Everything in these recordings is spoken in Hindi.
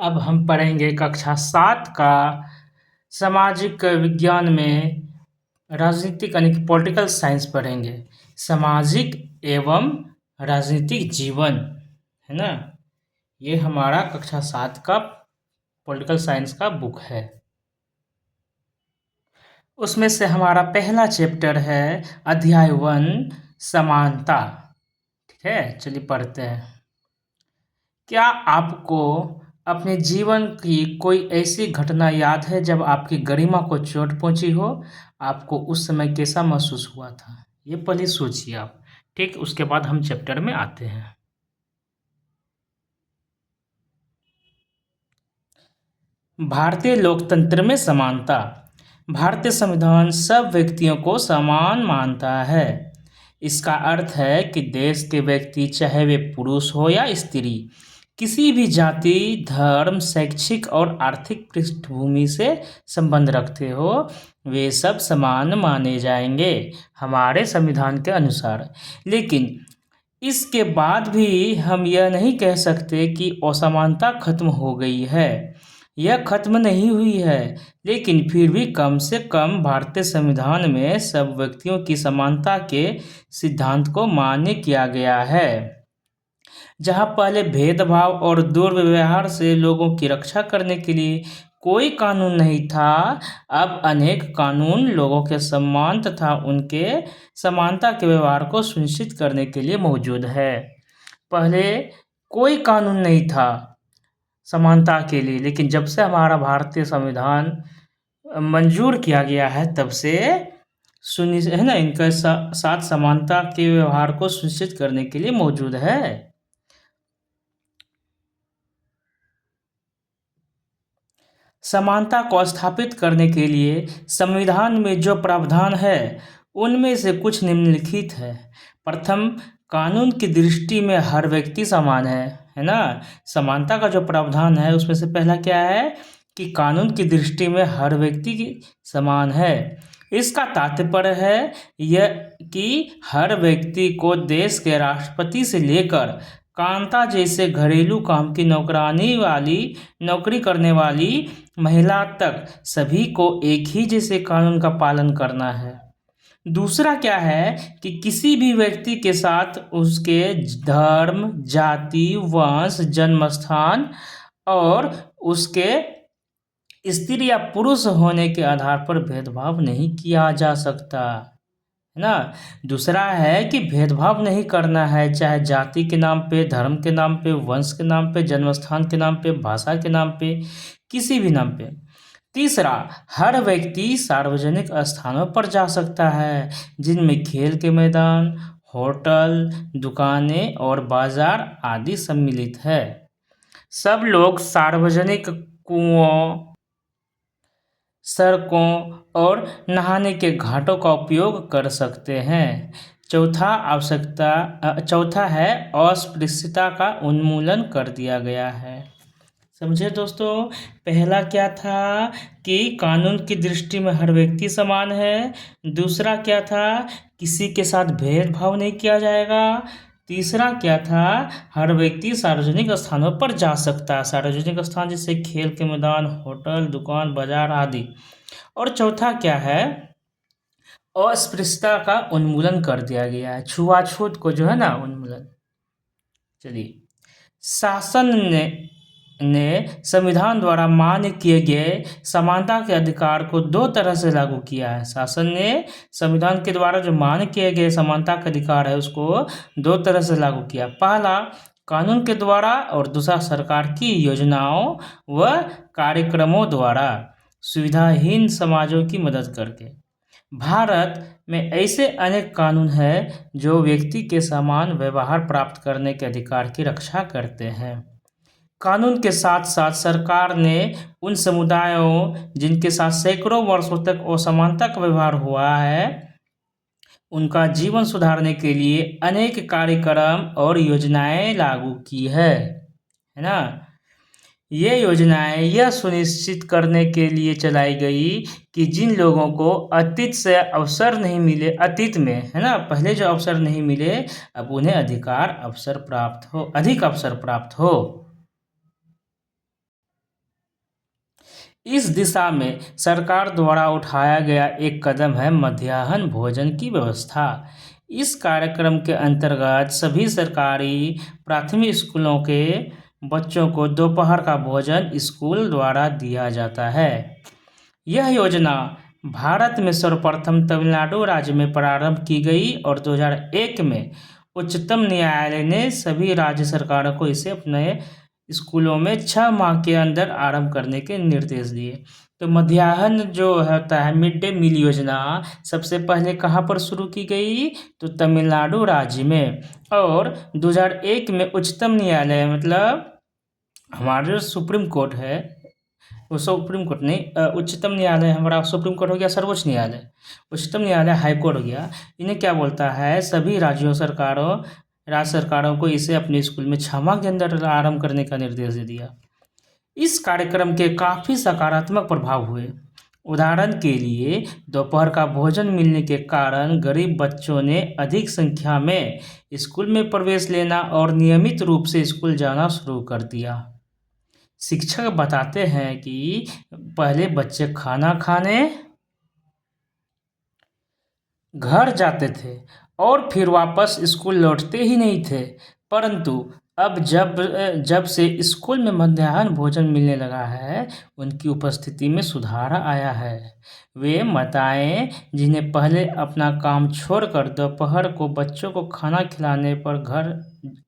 अब हम पढ़ेंगे कक्षा 7 का सामाजिक विज्ञान में राजनीतिक यानी कि पॉलिटिकल साइंस पढ़ेंगे। सामाजिक एवं राजनीतिक जीवन, है ना। ये हमारा कक्षा 7 का पॉलिटिकल साइंस का बुक है। उसमें से हमारा पहला चैप्टर है अध्याय 1 समानता। ठीक है, चलिए पढ़ते हैं। क्या आपको अपने जीवन की कोई ऐसी घटना याद है जब आपकी गरिमा को चोट पहुंची हो? आपको उस समय कैसा महसूस हुआ था? ये पहले सोचिए आप। ठीक, उसके बाद हम चैप्टर में आते हैं। भारतीय लोकतंत्र में समानता। भारतीय संविधान सब व्यक्तियों को समान मानता है। इसका अर्थ है कि देश के व्यक्ति, चाहे वे पुरुष हो या स्त्री, किसी भी जाति, धर्म, शैक्षिक और आर्थिक पृष्ठभूमि से संबंध रखते हो, वे सब समान माने जाएंगे हमारे संविधान के अनुसार। लेकिन इसके बाद भी हम यह नहीं कह सकते कि असमानता खत्म हो गई है। यह खत्म नहीं हुई है, लेकिन फिर भी कम से कम भारतीय संविधान में सब व्यक्तियों की समानता के सिद्धांत को मान्य किया गया है। जहां पहले भेदभाव और दुर्व्यवहार से लोगों की रक्षा करने के लिए कोई कानून नहीं था, अब अनेक कानून लोगों के सम्मान तथा उनके समानता के व्यवहार को सुनिश्चित करने के लिए मौजूद है। पहले कोई कानून नहीं था समानता के लिए, लेकिन जब से हमारा भारतीय संविधान मंजूर किया गया है, तब से सुनिश्चित है ना, इनके साथ समानता के व्यवहार को सुनिश्चित करने के लिए मौजूद है। समानता को स्थापित करने के लिए संविधान में जो प्रावधान है, उनमें से कुछ निम्नलिखित है। प्रथम, कानून की दृष्टि में हर व्यक्ति समान है ना। समानता का जो प्रावधान है, उसमें से पहला क्या है कि कानून की दृष्टि में हर व्यक्ति समान है। इसका तात्पर्य है यह कि हर व्यक्ति को देश के राष्ट्रपति से लेकर कांता जैसे घरेलू काम की नौकरी करने वाली महिला तक सभी को एक ही जैसे कानून का पालन करना है। दूसरा क्या है कि किसी भी व्यक्ति के साथ उसके धर्म, जाति, वंश, जन्म स्थान और उसके स्त्री या पुरुष होने के आधार पर भेदभाव नहीं किया जा सकता, है ना। दूसरा है कि भेदभाव नहीं करना है, चाहे जाति के नाम पे, धर्म के नाम पे, वंश के नाम पे, जन्मस्थान के नाम पे, भाषा के नाम पे, किसी भी नाम पे। तीसरा, हर व्यक्ति सार्वजनिक स्थानों पर जा सकता है, जिनमें खेल के मैदान, होटल, दुकानें और बाजार आदि सम्मिलित है। सब लोग सार्वजनिक कुओं, सड़कों और नहाने के घाटों का उपयोग कर सकते हैं। चौथा है अस्पृश्यता का उन्मूलन कर दिया गया है। समझे दोस्तों, पहला क्या था कि कानून की दृष्टि में हर व्यक्ति समान है। दूसरा क्या था, किसी के साथ भेदभाव नहीं किया जाएगा। तीसरा क्या था, हर व्यक्ति सार्वजनिक स्थानों पर जा सकता है, सार्वजनिक स्थान जैसे खेल के मैदान, होटल, दुकान, बाजार आदि। और चौथा क्या है, अस्पृश्यता का उन्मूलन कर दिया गया है, छुआछूत को जो है ना, उन्मूलन। चलिए, शासन ने संविधान द्वारा मान्य किए गए समानता के अधिकार को दो तरह से लागू किया है। शासन ने संविधान के द्वारा जो मान्य किए गए समानता का अधिकार है, उसको दो तरह से लागू किया। पहला कानून के द्वारा और दूसरा सरकार की योजनाओं व कार्यक्रमों द्वारा सुविधाहीन समाजों की मदद करके। भारत में ऐसे अनेक कानून हैं जो व्यक्ति के समान व्यवहार प्राप्त करने के अधिकार की रक्षा करते हैं। कानून के साथ साथ सरकार ने उन समुदायों जिनके साथ सैकड़ों वर्षों तक असमानता का व्यवहार हुआ है, उनका जीवन सुधारने के लिए अनेक कार्यक्रम और योजनाएं लागू की है ना। ये योजनाएं यह सुनिश्चित करने के लिए चलाई गई कि जिन लोगों को अतीत से अवसर नहीं मिले, अतीत में है ना, पहले जो अवसर नहीं मिले, अब उन्हें अधिक अवसर प्राप्त हो। इस दिशा में सरकार द्वारा उठाया गया एक कदम है मध्याह्न भोजन की व्यवस्था। इस कार्यक्रम के अंतर्गत सभी सरकारी प्राथमिक स्कूलों के बच्चों को दोपहर का भोजन स्कूल द्वारा दिया जाता है। यह योजना भारत में सर्वप्रथम तमिलनाडु राज्य में प्रारंभ की गई और 2001 में उच्चतम न्यायालय ने सभी राज्य सरकारों को इसे अपने स्कूलों में 6 माह के अंदर आरंभ करने के निर्देश दिए। तो मध्याह्न जो होता है मिड डे मील योजना सबसे पहले कहाँ पर शुरू की गई? तो तमिलनाडु राज्य में। और 2001 में उच्चतम न्यायालय मतलब हमारे जो सुप्रीम कोर्ट है, वो सुप्रीम कोर्ट नहीं, उच्चतम न्यायालय हमारा सुप्रीम कोर्ट हो गया, सर्वोच्च न्यायालय, उच्चतम न्यायालय हाई कोर्ट हो गया। इन्हें क्या बोलता है, सभी राज्य सरकारों को इसे अपने स्कूल में 6 माह के अंदर आरंभ करने का निर्देश दे दिया। इस कार्यक्रम के काफ़ी सकारात्मक प्रभाव हुए। उदाहरण के लिए दोपहर का भोजन मिलने के कारण गरीब बच्चों ने अधिक संख्या में स्कूल में प्रवेश लेना और नियमित रूप से स्कूल जाना शुरू कर दिया। शिक्षक बताते हैं कि पहले बच्चे खाना खाने घर जाते थे और फिर वापस स्कूल लौटते ही नहीं थे, परंतु अब जब से स्कूल में मध्याह्न भोजन मिलने लगा है, उनकी उपस्थिति में सुधार आया है। वे माताएं जिन्हें पहले अपना काम छोड़कर दोपहर को बच्चों को खाना खिलाने पर घर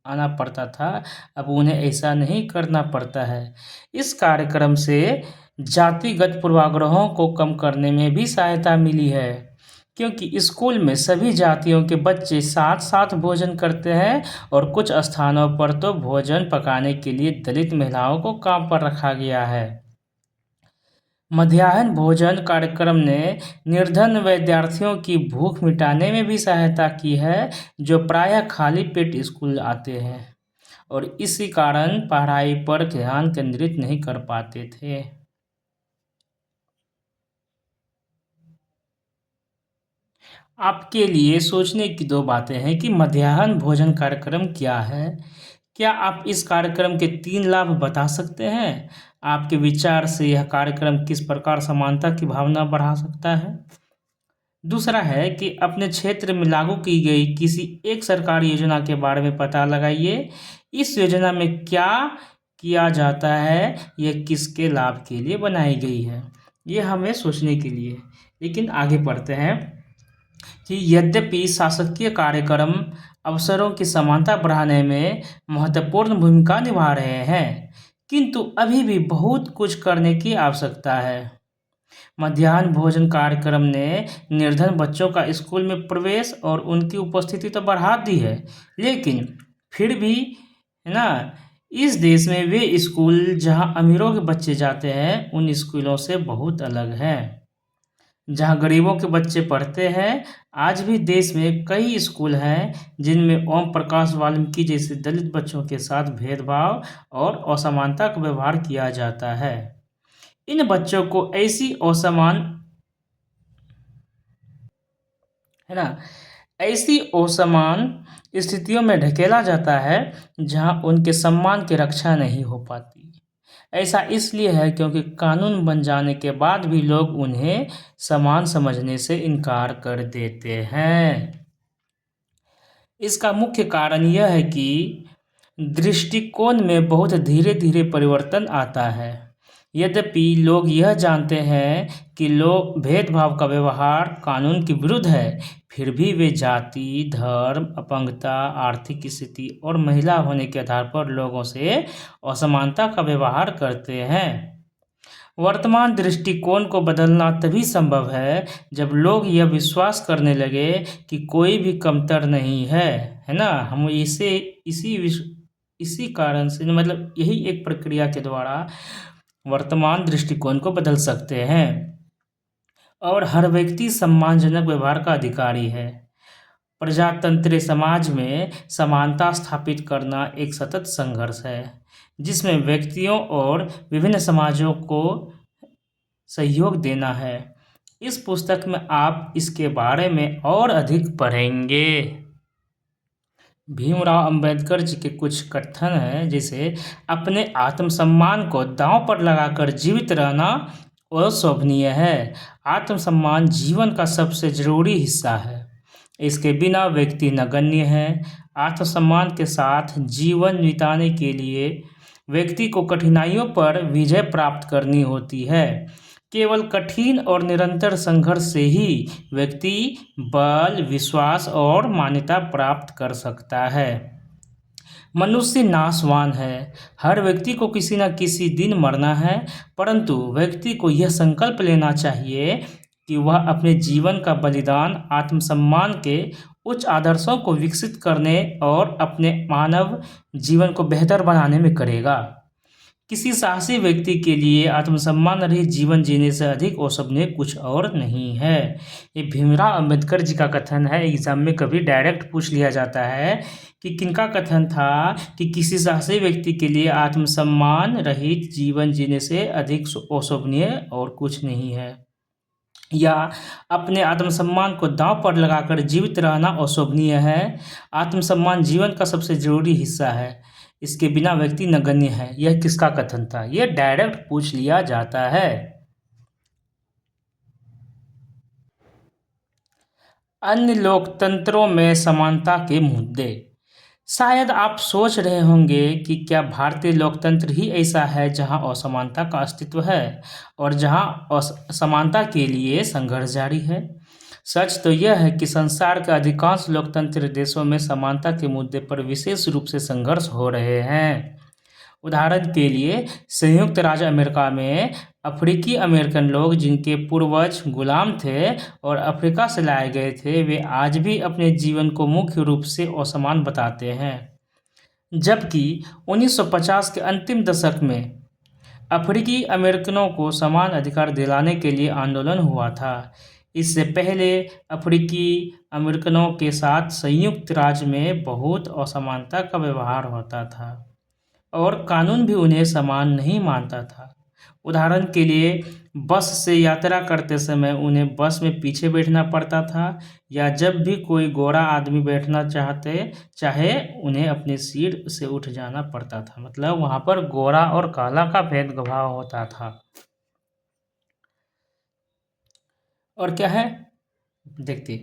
आना पड़ता था, अब उन्हें ऐसा नहीं करना पड़ता है। इस कार्यक्रम से जातिगत पूर्वाग्रहों को कम करने में भी सहायता मिली है, क्योंकि स्कूल में सभी जातियों के बच्चे साथ साथ भोजन करते हैं और कुछ स्थानों पर तो भोजन पकाने के लिए दलित महिलाओं को काम पर रखा गया है। मध्याह्न भोजन कार्यक्रम ने निर्धन विद्यार्थियों की भूख मिटाने में भी सहायता की है, जो प्रायः खाली पेट स्कूल आते हैं और इसी कारण पढ़ाई पर ध्यान केंद्रित नहीं कर पाते थे। आपके लिए सोचने की 2 बातें हैं कि मध्याह्न भोजन कार्यक्रम क्या है। क्या आप इस कार्यक्रम के 3 लाभ बता सकते हैं? आपके विचार से यह कार्यक्रम किस प्रकार समानता की भावना बढ़ा सकता है? दूसरा है कि अपने क्षेत्र में लागू की गई किसी एक सरकारी योजना के बारे में पता लगाइए। इस योजना में क्या किया जाता है, यह किसके लाभ के लिए बनाई गई है? ये हमें सोचने के लिए। लेकिन आगे बढ़ते हैं कि यद्यपि शासकीय कार्यक्रम अवसरों की समानता बढ़ाने में महत्वपूर्ण भूमिका निभा रहे हैं, किंतु अभी भी बहुत कुछ करने की आवश्यकता है। मध्याह्न भोजन कार्यक्रम ने निर्धन बच्चों का स्कूल में प्रवेश और उनकी उपस्थिति तो बढ़ा दी है, लेकिन फिर भी है ना, इस देश में वे स्कूल जहां अमीरों के बच्चे जाते हैं, उन स्कूलों से बहुत अलग हैं। जहां गरीबों के बच्चे पढ़ते हैं, आज भी देश में कई स्कूल हैं जिनमें ओम प्रकाश वाल्मीकि जैसे दलित बच्चों के साथ भेदभाव और असमानता का व्यवहार किया जाता है। इन बच्चों को ऐसी असमान स्थितियों में ढकेला जाता है जहां उनके सम्मान की रक्षा नहीं हो पाती। ऐसा इसलिए है क्योंकि कानून बन जाने के बाद भी लोग उन्हें समान समझने से इनकार कर देते हैं। इसका मुख्य कारण यह है कि दृष्टिकोण में बहुत धीरे धीरे परिवर्तन आता है। यद्यपि लोग यह जानते हैं कि लोग भेदभाव का व्यवहार कानून के विरुद्ध है, फिर भी वे जाति, धर्म, अपंगता, आर्थिक स्थिति और महिला होने के आधार पर लोगों से असमानता का व्यवहार करते हैं। वर्तमान दृष्टिकोण को बदलना तभी संभव है जब लोग यह विश्वास करने लगे कि कोई भी कमतर नहीं है ना। हम इसी कारण से मतलब यही एक प्रक्रिया के द्वारा वर्तमान दृष्टिकोण को बदल सकते हैं और हर व्यक्ति सम्मानजनक व्यवहार का अधिकारी है। प्रजातंत्र समाज में समानता स्थापित करना एक सतत संघर्ष है, जिसमें व्यक्तियों और विभिन्न समाजों को सहयोग देना है। इस पुस्तक में आप इसके बारे में और अधिक पढ़ेंगे। भीमराव अंबेडकर जी के कुछ कथन हैं, जैसे अपने आत्मसम्मान को दांव पर लगाकर जीवित रहना अशोभनीय है। आत्मसम्मान जीवन का सबसे जरूरी हिस्सा है। इसके बिना व्यक्ति नगण्य है। आत्मसम्मान के साथ जीवन बिताने के लिए व्यक्ति को कठिनाइयों पर विजय प्राप्त करनी होती है। केवल कठिन और निरंतर संघर्ष से ही व्यक्ति बल, विश्वास और मान्यता प्राप्त कर सकता है। मनुष्य नाशवान है। हर व्यक्ति को किसी न किसी दिन मरना है, परंतु व्यक्ति को यह संकल्प लेना चाहिए कि वह अपने जीवन का बलिदान आत्मसम्मान के उच्च आदर्शों को विकसित करने और अपने मानव जीवन को बेहतर बनाने में करेगा। किसी साहसी व्यक्ति के लिए आत्मसम्मान रहित जीवन जीने से अधिक अशोभनीय कुछ और नहीं है। ये भीमराव अंबेडकर जी का कथन है। एग्जाम में कभी डायरेक्ट पूछ लिया जाता है कि किनका कथन था कि किसी साहसी व्यक्ति के लिए आत्मसम्मान रहित जीवन जीने से अधिक अशोभनीय और कुछ नहीं है, या अपने आत्मसम्मान को दांव पर लगाकर जीवित रहना अशोभनीय है। आत्मसम्मान जीवन का सबसे जरूरी हिस्सा है। इसके बिना व्यक्ति नगण्य है। यह किसका कथन था? यह डायरेक्ट पूछ लिया जाता है। अन्य लोकतंत्रों में समानता के मुद्दे। शायद आप सोच रहे होंगे कि क्या भारतीय लोकतंत्र ही ऐसा है जहां असमानता का अस्तित्व है और जहां असमानता के लिए संघर्ष जारी है। सच तो यह है कि संसार के अधिकांश लोकतंत्र देशों में समानता के मुद्दे पर विशेष रूप से संघर्ष हो रहे हैं। उदाहरण के लिए संयुक्त राज्य अमेरिका में अफ्रीकी अमेरिकन लोग, जिनके पूर्वज गुलाम थे और अफ्रीका से लाए गए थे, वे आज भी अपने जीवन को मुख्य रूप से असमान बताते हैं। जबकि 1950 के अंतिम दशक में अफ्रीकी अमेरिकनों को समान अधिकार दिलाने के लिए आंदोलन हुआ था। इससे पहले अफ्रीकी अमेरिकनों के साथ संयुक्त राज्य में बहुत असमानता का व्यवहार होता था और कानून भी उन्हें समान नहीं मानता था। उदाहरण के लिए बस से यात्रा करते समय उन्हें बस में पीछे बैठना पड़ता था, या जब भी कोई गोरा आदमी बैठना चाहे उन्हें अपनी सीट से उठ जाना पड़ता था। मतलब वहाँ पर गोरा और काला का भेदभाव होता था। और क्या है देखते,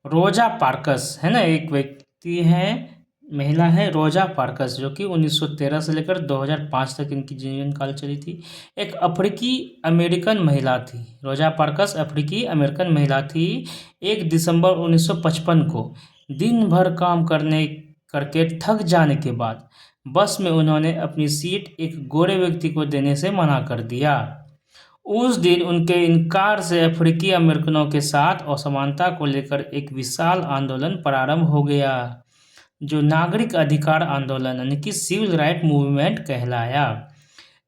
रोजा पार्कस है ना, एक व्यक्ति है, महिला है रोजा पार्कस, जो कि 1913 से लेकर 2005 तक इनकी जीवन काल चली थी। एक अफ्रीकी अमेरिकन महिला थी। रोजा पार्कस अफ्रीकी अमेरिकन महिला थी। 1 दिसंबर 1955 को दिन भर काम करके थक जाने के बाद बस में उन्होंने अपनी सीट एक गोरे व्यक्ति को देने से मना कर दिया। उस दिन उनके इनकार से अफ्रीकी अमेरिकनों के साथ असमानता को लेकर एक विशाल आंदोलन प्रारंभ हो गया, जो नागरिक अधिकार आंदोलन यानी कि सिविल राइट मूवमेंट कहलाया।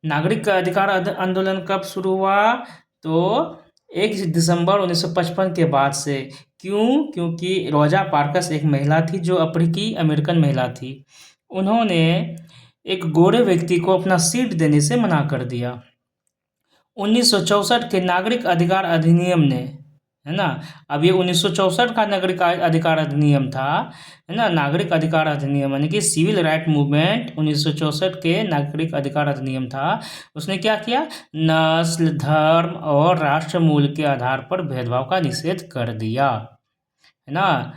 नागरिक अधिकार आंदोलन कब शुरू हुआ? तो 1 दिसंबर 1955 के बाद से। क्यों? क्योंकि रोजा पार्कस एक महिला थी जो अफ्रीकी अमेरिकन महिला थी। उन्होंने एक गोरे व्यक्ति को अपना सीट देने से मना कर दिया। 1964 के नागरिक अधिकार अधिनियम ने, है ना, अब ये 1964 का नागरिक अधिकार अधिनियम था, है ना, नागरिक अधिकार अधिनियम यानी कि सिविल राइट मूवमेंट 1964 के नागरिक अधिकार अधिनियम था। उसने क्या किया? नस्ल, धर्म और राष्ट्र मूल के आधार पर भेदभाव का निषेध कर दिया, है ना।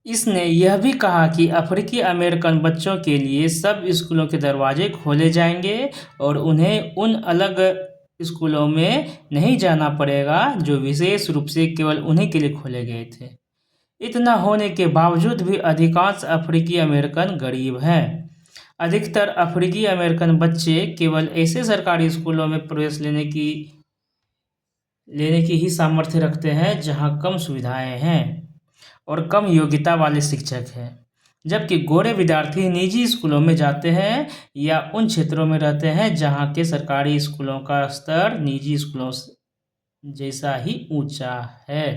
इसने यह भी कहा कि अफ्रीकी अमेरिकन बच्चों के लिए सब स्कूलों के दरवाजे खोले जाएंगे और उन्हें उन अलग स्कूलों में नहीं जाना पड़ेगा जो विशेष रूप से केवल उन्हीं के लिए खोले गए थे। इतना होने के बावजूद भी अधिकांश अफ्रीकी अमेरिकन गरीब हैं। अधिकतर अफ्रीकी अमेरिकन बच्चे केवल ऐसे सरकारी स्कूलों में प्रवेश लेने की ही सामर्थ्य रखते हैं जहां कम सुविधाएं हैं और कम योग्यता वाले शिक्षक हैं, जबकि गोरे विद्यार्थी निजी स्कूलों में जाते हैं या उन क्षेत्रों में रहते हैं जहां के सरकारी स्कूलों का स्तर निजी स्कूलों जैसा ही ऊंचा है।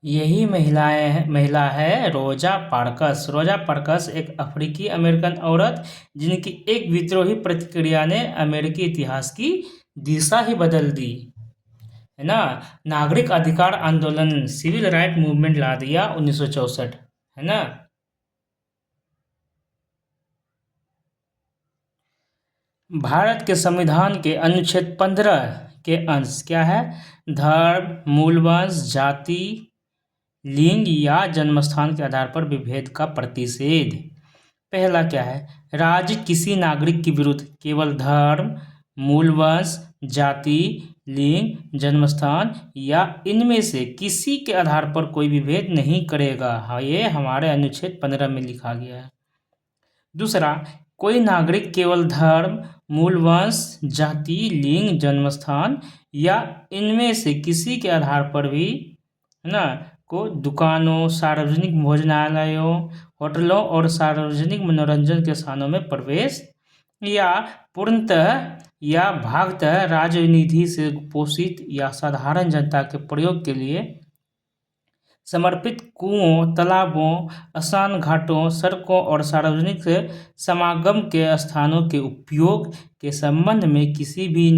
यही महिला है रोजा पार्कस। रोजा पार्कस एक अफ्रीकी अमेरिकन औरत जिनकी एक विद्रोही प्रतिक्रिया ने अमेरिकी इतिहास की दिशा ही बदल दी, है ना। नागरिक अधिकार आंदोलन सिविल राइट मूवमेंट ला दिया 1964, है ना। भारत के संविधान के अनुच्छेद 15 के अंश क्या है? धर्म, मूलवंश, जाति, लिंग या जन्मस्थान के आधार पर विभेद का प्रतिषेध। पहला क्या है? राज्य किसी नागरिक के विरुद्ध केवल धर्म, मूलवंश, जाति, लिंग, जन्मस्थान या इनमें से किसी के आधार पर कोई विभेद नहीं करेगा। हाँ, ये हमारे अनुच्छेद 15 में लिखा गया है। दूसरा, कोई नागरिक केवल धर्म, मूलवंश, जाति, लिंग, जन्मस्थान या इनमें से किसी के आधार पर भी, है ना, को दुकानों, सार्वजनिक भोजनालयों, होटलों और सार्वजनिक मनोरंजन के स्थानों में प्रवेश या पूर्णतः या भागतः राजनिधि से पोषित या साधारण जनता के प्रयोग के लिए समर्पित कुओं, तालाबों, स्नान घाटों, सड़कों और सार्वजनिक समागम के स्थानों के उपयोग के संबंध में किसी भी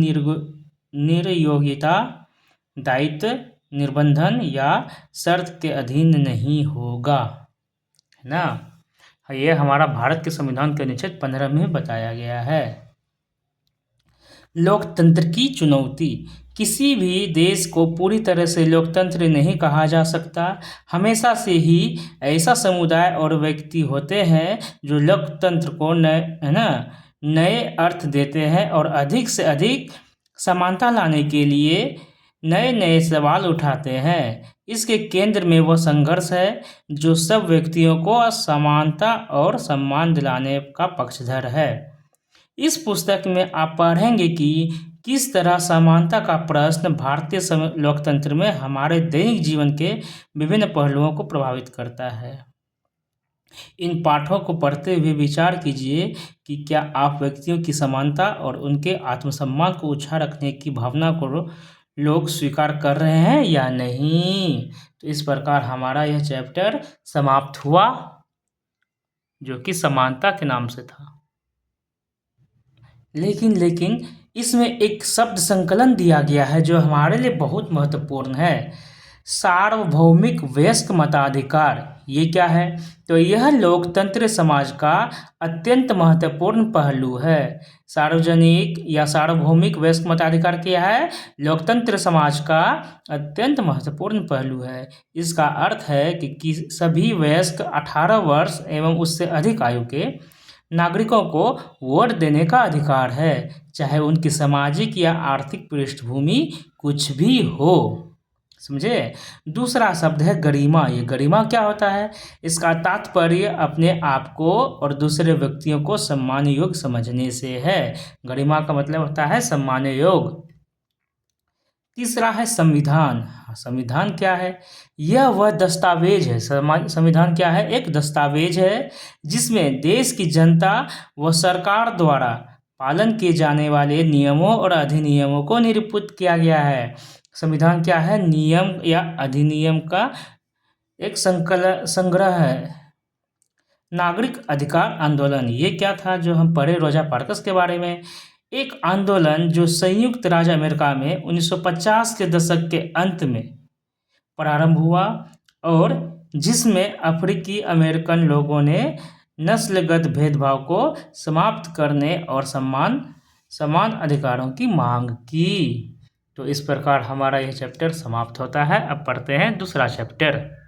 निर्योग्यता, दायित्व, निर्बंधन या शर्त के अधीन नहीं होगा, है ना। ये हमारा भारत के संविधान के अनुच्छेद 15 में बताया गया है। लोकतंत्र की चुनौती। किसी भी देश को पूरी तरह से लोकतंत्र नहीं कहा जा सकता। हमेशा से ही ऐसा समुदाय और व्यक्ति होते हैं जो लोकतंत्र को नए अर्थ देते हैं और अधिक से अधिक समानता लाने के लिए नए नए सवाल उठाते हैं। इसके केंद्र में वह संघर्ष है जो सब व्यक्तियों को समानता और सम्मान दिलाने का पक्षधर है। इस पुस्तक में आप पढ़ेंगे कि किस तरह समानता का प्रश्न भारतीय लोकतंत्र में हमारे दैनिक जीवन के विभिन्न पहलुओं को प्रभावित करता है। इन पाठों को पढ़ते हुए विचार कीजिए कि क्या आप व्यक्तियों की समानता और उनके आत्मसम्मान को ऊंचा रखने की भावना को लोग स्वीकार कर रहे हैं या नहीं। तो इस प्रकार हमारा यह चैप्टर समाप्त हुआ, जो कि समानता के नाम से था। लेकिन इसमें एक शब्द संकलन दिया गया है जो हमारे लिए बहुत महत्वपूर्ण है। सार्वभौमिक वयस्क मताधिकार। ये क्या है? तो यह लोकतंत्र समाज का अत्यंत महत्वपूर्ण पहलू है। सार्वजनिक या सार्वभौमिक वयस्क मताधिकार क्या है? लोकतंत्र समाज का अत्यंत महत्वपूर्ण पहलू है। इसका अर्थ है कि सभी वयस्क 18 वर्ष एवं उससे अधिक आयु के नागरिकों को वोट देने का अधिकार है, चाहे उनकी सामाजिक या आर्थिक पृष्ठभूमि कुछ भी हो। समझे? दूसरा शब्द है गरिमा। ये गरिमा क्या होता है? इसका तात्पर्य अपने आप को और दूसरे व्यक्तियों को सम्मान योग्य समझने से है। गरिमा का मतलब होता है सम्मान योग्य। तीसरा है संविधान। संविधान क्या है? यह वह दस्तावेज है। संविधान क्या है? एक दस्तावेज है जिसमें देश की जनता व सरकार द्वारा पालन किए जाने वाले नियमों और अधिनियमों को निरूपित किया गया है। संविधान क्या है? नियम या अधिनियम का एक संग्रह है। नागरिक अधिकार आंदोलन। ये क्या था जो हम पढ़े रोजा पार्कस के बारे में? एक आंदोलन जो संयुक्त राज्य अमेरिका में 1950 के दशक के अंत में प्रारंभ हुआ और जिसमें अफ्रीकी अमेरिकन लोगों ने नस्लगत भेदभाव को समाप्त करने और समान अधिकारों की मांग की। तो इस प्रकार हमारा यह चैप्टर समाप्त होता है। अब पढ़ते हैं दूसरा चैप्टर।